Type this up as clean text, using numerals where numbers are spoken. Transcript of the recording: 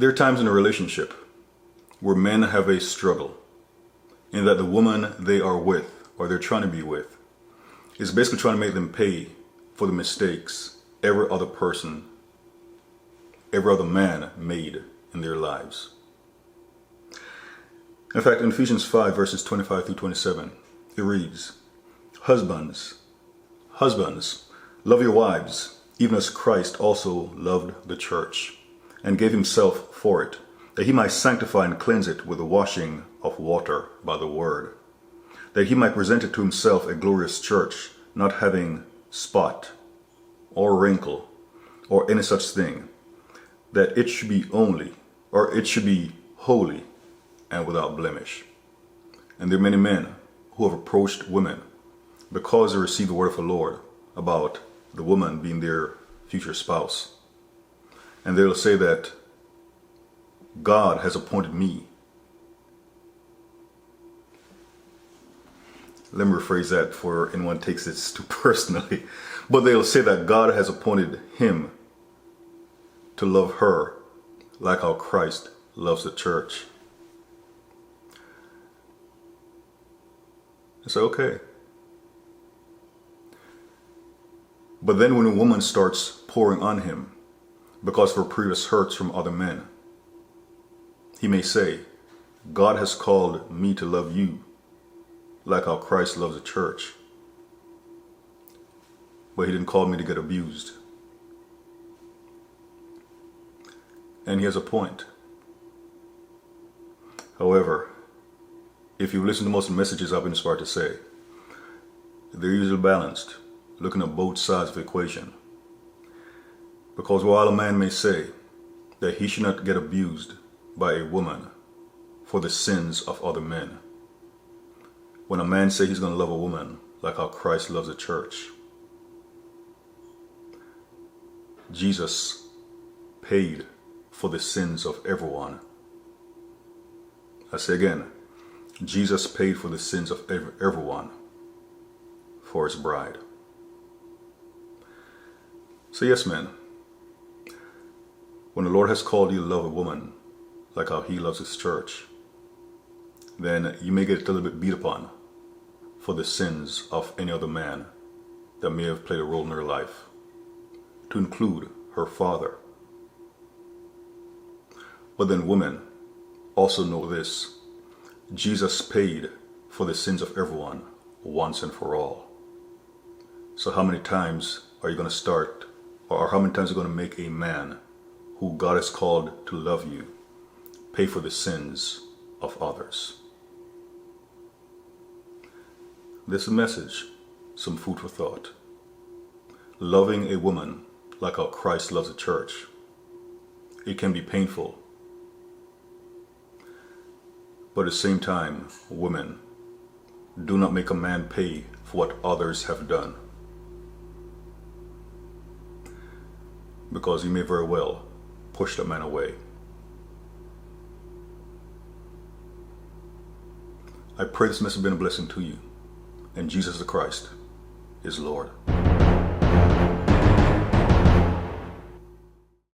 There are times in a relationship where men have a struggle in that the woman they are with, or they're trying to be with, is basically trying to make them pay for the mistakes every other person, every other man made in their lives. In fact, in Ephesians 5 verses 25 through 27, it reads, Husbands, love your wives, even as Christ also loved the church, and gave himself for it, that he might sanctify and cleanse it with the washing of water by the word, that he might present it to himself a glorious church, not having spot or wrinkle or any such thing, that it should be holy and without blemish. And there are many men who have approached women because they received the word of the Lord about the woman being their future spouse. And they'll say that God has appointed me. Let me rephrase that for anyone who takes this too personally. But they'll say that God has appointed him to love her like how Christ loves the church. I say, okay. But then when a woman starts pouring on him because of her previous hurts from other men, he may say, God has called me to love you like how Christ loves the church. But he didn't call me to get abused. And he has a point. However, if you listen to most of the messages I've been inspired to say, they're usually balanced, looking at both sides of the equation. Because while a man may say that he should not get abused by a woman for the sins of other men, when a man says he's going to love a woman like how Christ loves the church, Jesus paid for the sins of everyone. I say again, Jesus paid for the sins of everyone for his bride. So yes, men, when the Lord has called you to love a woman like how he loves his church, then you may get a little bit beat upon for the sins of any other man that may have played a role in her life, to include her father. But then women, also know this: Jesus paid for the sins of everyone once and for all. So how many times are you going to start, or how many times are you going to make a man who God has called to love you pay for the sins of others? This is a message, some food for thought. Loving a woman like how Christ loves the church, it can be painful. But at the same time, women, do not make a man pay for what others have done. Because you may very well push that man away. I pray this message has been a blessing to you. And Jesus the Christ is Lord.